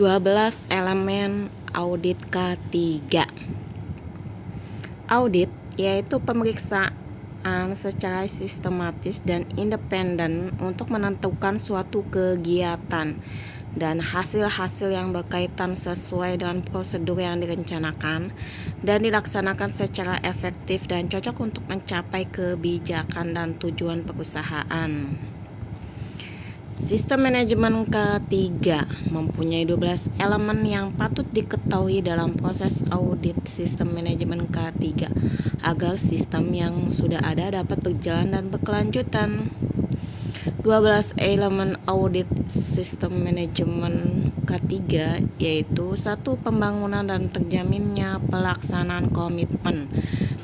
12 elemen audit K3. Audit yaitu pemeriksaan secara sistematis dan independen untuk menentukan suatu kegiatan dan hasil-hasil yang berkaitan sesuai dengan prosedur yang direncanakan dan dilaksanakan secara efektif dan cocok untuk mencapai kebijakan dan tujuan perusahaan. Sistem manajemen K3 mempunyai 12 elemen yang patut diketahui dalam proses audit sistem manajemen K3 agar sistem yang sudah ada dapat berjalan dan berkelanjutan. 12 elemen audit sistem manajemen K3 yaitu 1. Pembangunan dan terjaminnya pelaksanaan komitmen.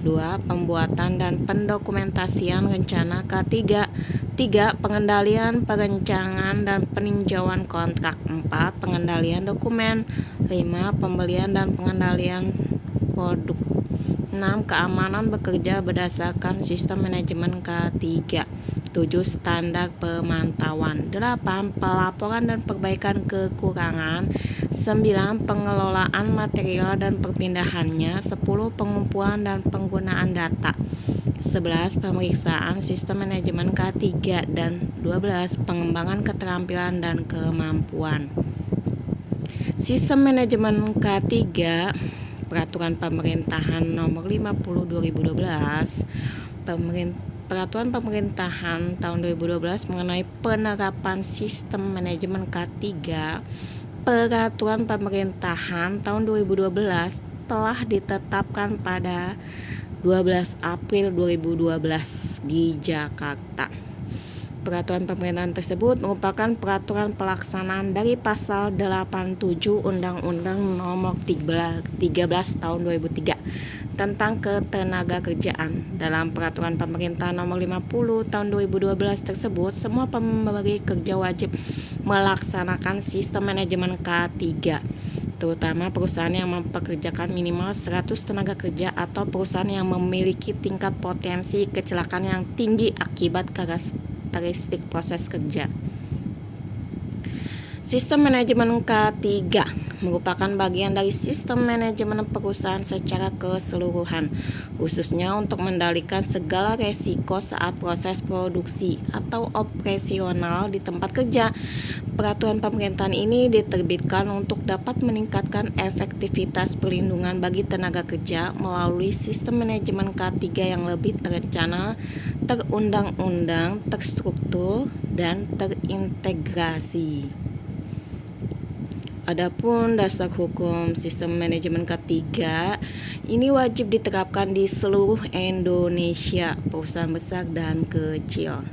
2. Pembuatan dan pendokumentasian rencana K3. 3. Pengendalian, perencanaan, dan peninjauan kontrak. 4. Pengendalian dokumen. 5. Pembelian dan pengendalian produk. 6. Keamanan bekerja berdasarkan sistem manajemen K3. 7. Standar pemantauan. 8. Pelaporan dan perbaikan kekurangan. 9. Pengelolaan material dan perpindahannya. 10. Pengumpulan dan penggunaan data. 11. Pemeriksaan sistem manajemen K3 dan 12. Pengembangan keterampilan dan kemampuan. Sistem manajemen K3 Peraturan Pemerintahan Nomor 50/2012, Peraturan Pemerintahan tahun 2012 mengenai penerapan sistem manajemen K3, Peraturan Pemerintahan tahun 2012 telah ditetapkan pada 12 April 2012 di Jakarta. Peraturan pemerintahan tersebut merupakan peraturan pelaksanaan dari pasal 87 Undang-Undang Nomor 13 Tahun 2003 tentang ketenagakerjaan. Dalam Peraturan Pemerintahan Nomor 50 Tahun 2012 tersebut, semua pemberi kerja wajib melaksanakan sistem manajemen K3, terutama perusahaan yang mempekerjakan minimal 100 tenaga kerja atau perusahaan yang memiliki tingkat potensi kecelakaan yang tinggi akibat karakteristik proses kerja. Sistem manajemen K3 merupakan bagian dari sistem manajemen perusahaan secara keseluruhan, khususnya untuk mengendalikan segala resiko saat proses produksi atau operasional di tempat kerja. Peraturan pemerintahan ini diterbitkan untuk dapat meningkatkan efektivitas perlindungan bagi tenaga kerja melalui sistem manajemen K3 yang lebih terencana, terundang-undang, terstruktur, dan terintegrasi. Adapun dasar hukum sistem manajemen K3 ini wajib diterapkan di seluruh Indonesia, perusahaan besar dan kecil.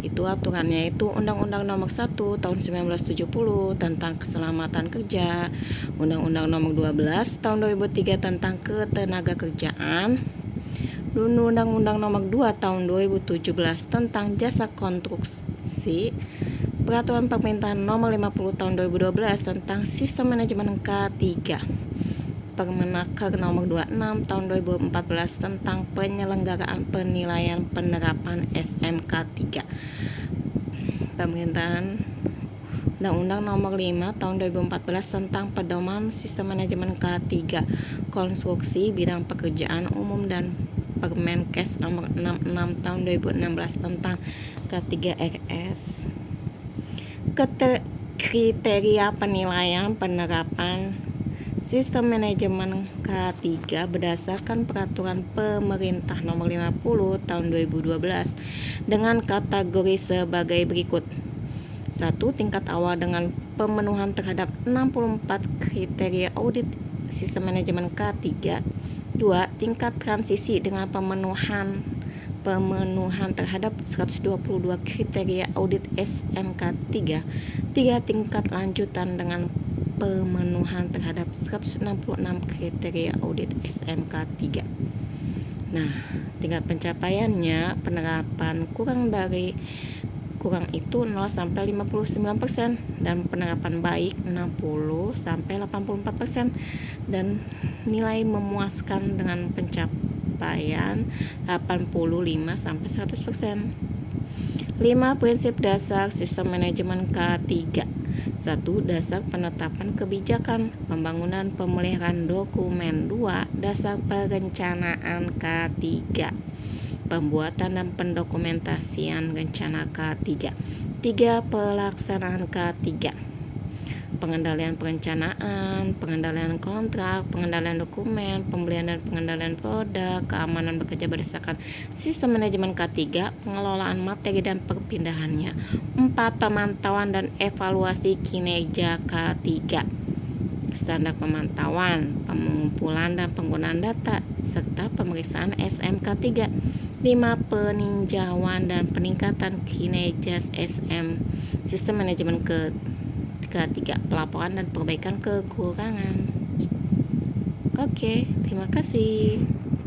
Itu aturannya itu Undang-Undang Nomor 1 Tahun 1970 tentang keselamatan kerja, Undang-Undang Nomor 12 Tahun 2003 tentang ketenagakerjaan, Undang-Undang Nomor 2 Tahun 2017 tentang jasa konstruksi, Peraturan Pemerintahan Nomor 50 Tahun 2012 tentang Sistem Manajemen K3, Permenaker Nomor 26 Tahun 2014 tentang penyelenggaraan penilaian penerapan SMK3, Pemerintahan Undang-Undang Nomor 5 Tahun 2014 tentang pedoman Sistem Manajemen K3, Konstruksi Bidang Pekerjaan Umum, dan Permenkes Nomor 66 Tahun 2016 tentang K3RS. Kriteria penilaian penerapan sistem manajemen K3 berdasarkan Peraturan Pemerintah Nomor 50 Tahun 2012 dengan kategori sebagai berikut. 1. Tingkat awal dengan pemenuhan terhadap 64 kriteria audit sistem manajemen K3. 2. Tingkat transisi dengan pemenuhan terhadap 122 kriteria audit SMK3. 3. Tingkat lanjutan dengan pemenuhan terhadap 166 kriteria audit SMK3. Nah, tingkat pencapaiannya penerapan kurang itu 0 sampai 59% dan penerapan baik 60 sampai 84% dan nilai memuaskan dengan pencapaian 85 sampai 100%. 5. Prinsip dasar sistem manajemen K3. 1. Dasar penetapan kebijakan pembangunan pemeliharaan dokumen. 2. Dasar perencanaan K3, pembuatan dan pendokumentasian rencana K3. 3. Pelaksanaan K3, pengendalian perencanaan, pengendalian kontrak, pengendalian dokumen, pembelian dan pengendalian produk, keamanan bekerja berdasarkan sistem manajemen K3, pengelolaan materi dan perpindahannya. 4. Pemantauan dan evaluasi kinerja K3, standar pemantauan, pengumpulan dan penggunaan data, serta pemeriksaan SMK3. 5. Peninjauan dan peningkatan kinerja SM, sistem manajemen K3, pelaporan dan perbaikan kekurangan. Oke, terima kasih.